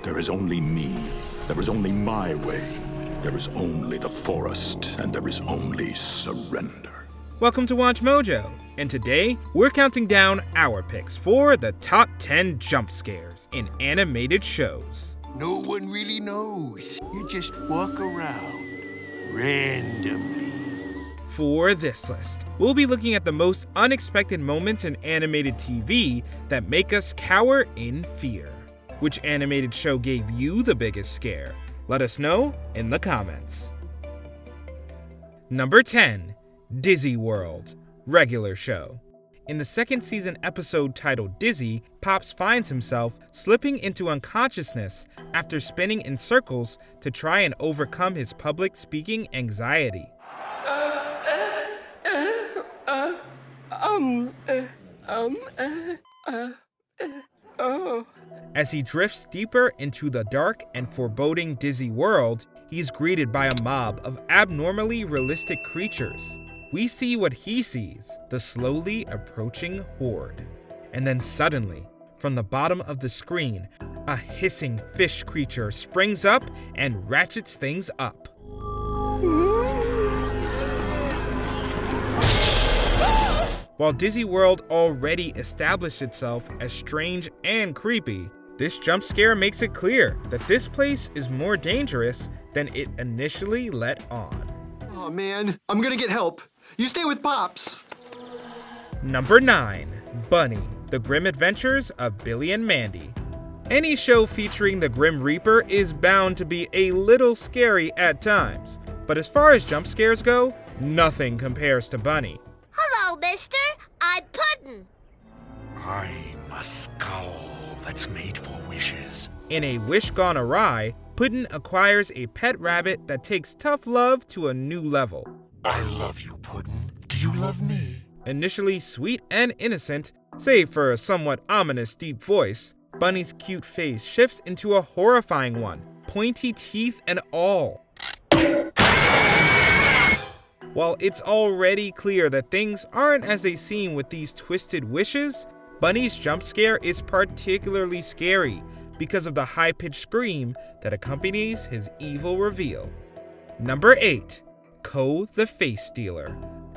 There is only me. There is only my way. There is only the forest, and there is only surrender. Welcome to Watch Mojo, and today we're counting down our picks for the top 10 jump scares in animated shows. No one really knows. You just walk around randomly. For this list, we'll be looking at the most unexpected moments in animated TV that make us cower in fear. Which animated show gave you the biggest scare? Let us know in the comments. Number 10. Dizzy World, regular show. In the second season episode titled Dizzy, Pops finds himself slipping into unconsciousness after spinning in circles to try and overcome his public speaking anxiety. As he drifts deeper into the dark and foreboding dizzy world, he's greeted by a mob of abnormally realistic creatures. We see what he sees, the slowly approaching horde. And then suddenly, from the bottom of the screen, a hissing fish creature springs up and ratchets things up. While Dizzy World already established itself as strange and creepy, this jump scare makes it clear that this place is more dangerous than it initially let on. Oh man, I'm gonna get help. You stay with Pops. Number 9. Bunny, The Grim Adventures of Billy and Mandy. Any show featuring the Grim Reaper is bound to be a little scary at times, but as far as jump scares go, nothing compares to Bunny. Hello, mister. I'm Puddin'. I'm a skull that's made for wishes. In a wish gone awry, Puddin' acquires a pet rabbit that takes tough love to a new level. I love you, Puddin'. Do you love me? Initially sweet and innocent, save for a somewhat ominous deep voice, Bunny's cute face shifts into a horrifying one, pointy teeth and all. While it's already clear that things aren't as they seem with these twisted wishes, Bunny's jump scare is particularly scary because of the high-pitched scream that accompanies his evil reveal. Number 8. Ko the Face Stealer,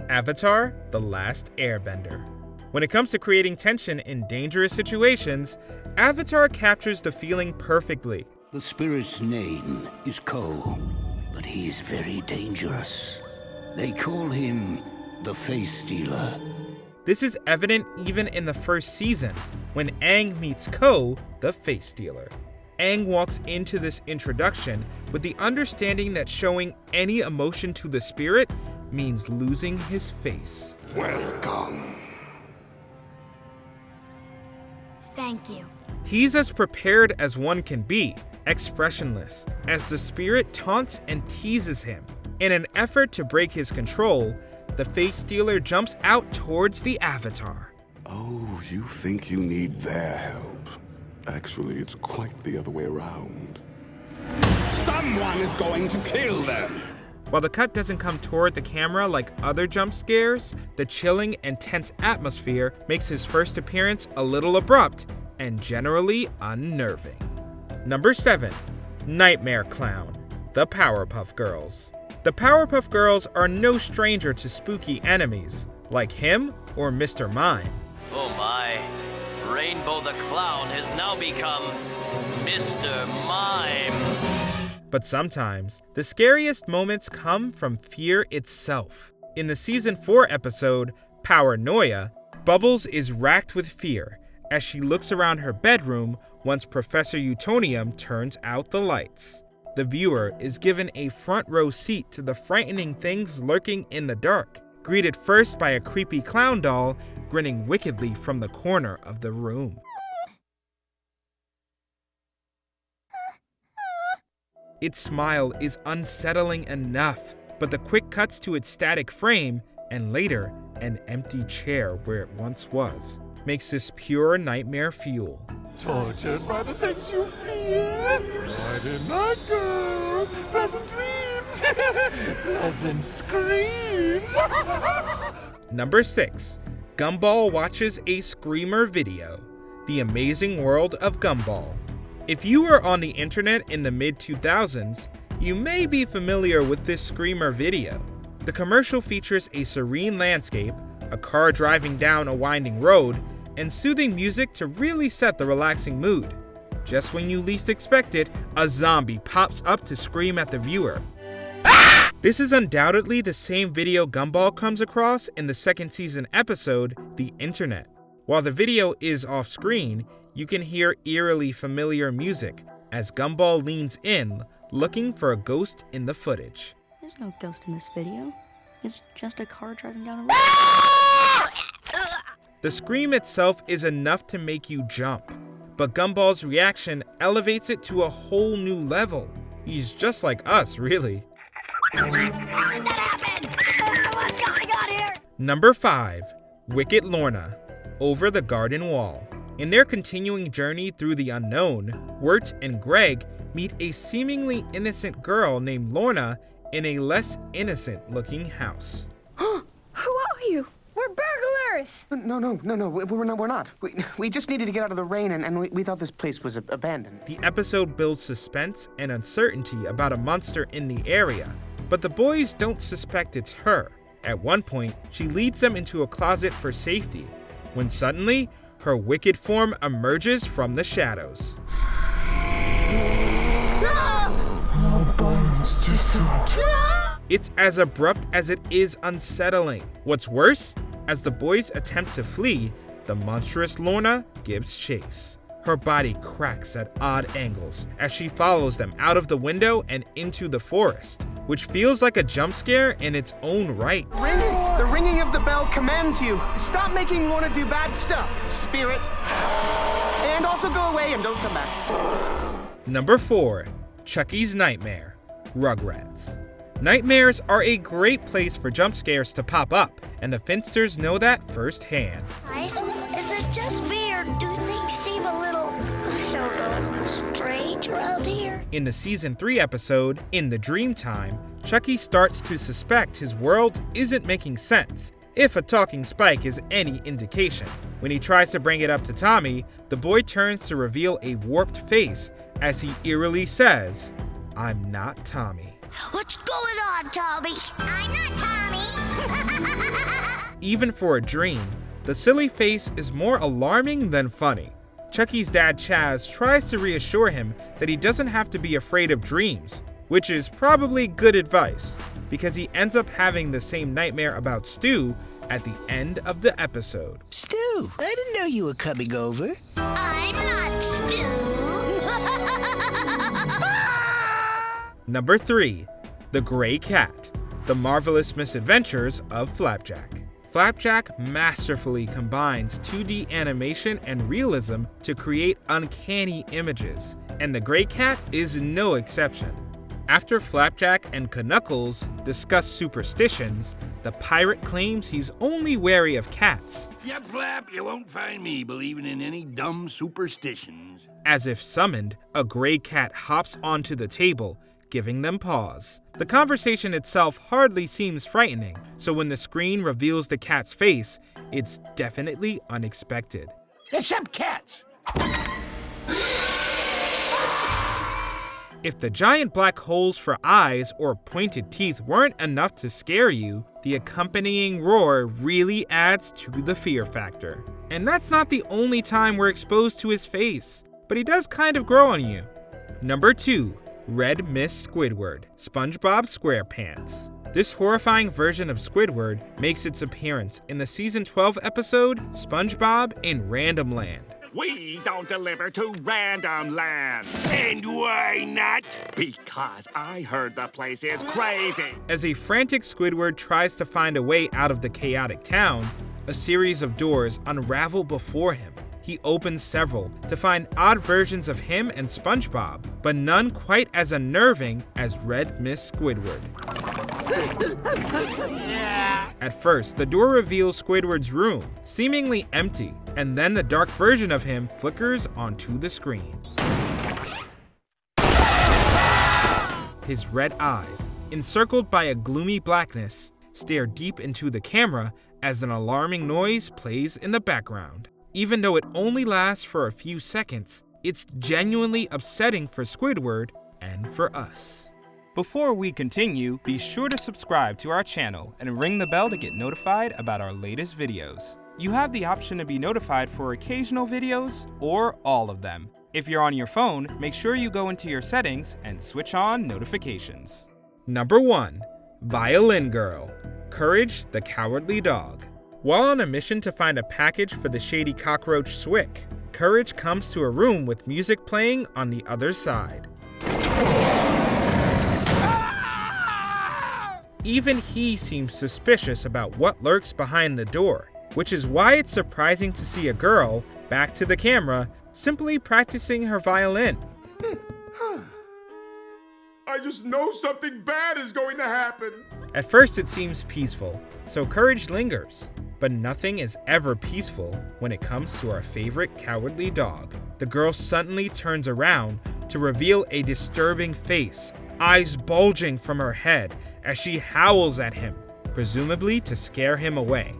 Avatar: The Last Airbender. When it comes to creating tension in dangerous situations, Avatar captures the feeling perfectly. The spirit's name is Ko, but he is very dangerous. They call him the Face Stealer. This is evident even in the first season, when Aang meets Ko, the Face Stealer. Aang walks into this introduction with the understanding that showing any emotion to the spirit means losing his face. Welcome. Thank you. He's as prepared as one can be, expressionless, as the spirit taunts and teases him. In an effort to break his control, the Face Stealer jumps out towards the Avatar. Oh, you think you need their help. Actually, it's quite the other way around. Someone is going to kill them! While the cut doesn't come toward the camera like other jump scares, the chilling and tense atmosphere makes his first appearance a little abrupt and generally unnerving. Number 7. Nightmare Clown, The Powerpuff Girls. The Powerpuff Girls are no stranger to spooky enemies, like him or Mr. Mime. Oh my, Rainbow the Clown has now become Mr. Mime. But sometimes, the scariest moments come from fear itself. In the Season 4 episode, Powernoia, Bubbles is racked with fear as she looks around her bedroom once Professor Utonium turns out the lights. The viewer is given a front row seat to the frightening things lurking in the dark, greeted first by a creepy clown doll grinning wickedly from the corner of the room. Its smile is unsettling enough, but the quick cuts to its static frame, and later an empty chair where it once was, makes this pure nightmare fuel. Tortured by the things you fear. Friday night girls, pleasant dreams, pleasant screams. Number 6. Gumball watches a screamer video. The Amazing World of Gumball. If you were on the internet in the mid-2000s, you may be familiar with this Screamer video. The commercial features a serene landscape, a car driving down a winding road, and soothing music to really set the relaxing mood. Just when you least expect it, a zombie pops up to scream at the viewer. This is undoubtedly the same video Gumball comes across in the second season episode, The Internet. While the video is off-screen, you can hear eerily familiar music as Gumball leans in, looking for a ghost in the footage. There's no ghost in this video. It's just a car driving down a road. The scream itself is enough to make you jump, but Gumball's reaction elevates it to a whole new level. He's just like us, really. What did that happen? What's going on here? Number 5. Wicked Lorna, Over the Garden Wall. In their continuing journey through the unknown, Wirt and Greg meet a seemingly innocent girl named Lorna in a less innocent-looking house. Who are you? We're burglars! No, we're not. We just needed to get out of the rain, and we thought this place was abandoned. The episode builds suspense and uncertainty about a monster in the area, but the boys don't suspect it's her. At one point, she leads them into a closet for safety, when suddenly, her wicked form emerges from the shadows. It's as abrupt as it is unsettling. What's worse, as the boys attempt to flee, the monstrous Lorna gives chase. Her body cracks at odd angles as she follows them out of the window and into the forest, which feels like a jump scare in its own right. The ringing of the bell commands you. Stop making Lorna do bad stuff, spirit. And also go away and don't come back. Number 4. Chucky's Nightmare, Rugrats. Nightmares are a great place for jump scares to pop up, and the Finsters know that firsthand. Guys, is it just me or do things seem a little, strange around here? In the season 3 episode, In the Dreamtime, Chucky starts to suspect his world isn't making sense, if a talking spike is any indication. When he tries to bring it up to Tommy, the boy turns to reveal a warped face as he eerily says, "I'm not Tommy." What's going on, Tommy? I'm not Tommy. Even for a dream, the silly face is more alarming than funny. Chucky's dad Chaz tries to reassure him that he doesn't have to be afraid of dreams, which is probably good advice, because he ends up having the same nightmare about Stu at the end of the episode. Stu, I didn't know you were coming over. I'm not Stu. Number 3. The Gray Cat, The Marvelous Misadventures of Flapjack. Flapjack masterfully combines 2D animation and realism to create uncanny images, and the Gray Cat is no exception. After Flapjack and Knuckles discuss superstitions, the pirate claims he's only wary of cats. Yep, Flap, you won't find me believing in any dumb superstitions. As if summoned, a gray cat hops onto the table, giving them pause. The conversation itself hardly seems frightening, so when the screen reveals the cat's face, it's definitely unexpected. Except cats. If the giant black holes for eyes or pointed teeth weren't enough to scare you, the accompanying roar really adds to the fear factor. And that's not the only time we're exposed to his face, but he does kind of grow on you. Number 2. Red Miss Squidward, SpongeBob SquarePants. This horrifying version of Squidward makes its appearance in the season 12 episode, SpongeBob in Random Land. We don't deliver to Random Land. And why not? Because I heard the place is crazy. As a frantic Squidward tries to find a way out of the chaotic town, a series of doors unravel before him. He opens several to find odd versions of him and SpongeBob, but none quite as unnerving as Red Miss Squidward. At first, the door reveals Squidward's room, seemingly empty, and then the dark version of him flickers onto the screen. His red eyes, encircled by a gloomy blackness, stare deep into the camera as an alarming noise plays in the background. Even though it only lasts for a few seconds, It's genuinely upsetting for Squidward and for us. Before we continue, be sure to subscribe to our channel and ring the bell to get notified about our latest videos. You have the option to be notified for occasional videos or all of them. If you're on your phone, make sure you go into your settings and switch on notifications. Number 1. Violin Girl. Courage the Cowardly Dog. While on a mission to find a package for the shady cockroach Swick, Courage comes to a room with music playing on the other side. Even he seems suspicious about what lurks behind the door, which is why it's surprising to see a girl, back to the camera, simply practicing her violin. I just know something bad is going to happen. At first it seems peaceful, so Courage lingers. But nothing is ever peaceful when it comes to our favorite cowardly dog. The girl suddenly turns around to reveal a disturbing face, eyes bulging from her head as she howls at him, presumably to scare him away.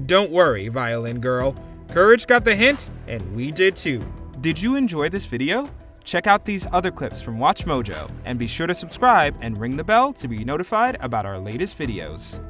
Don't worry, Violin Girl. Courage got the hint, and we did too. Did you enjoy this video? Check out these other clips from WatchMojo, and be sure to subscribe and ring the bell to be notified about our latest videos.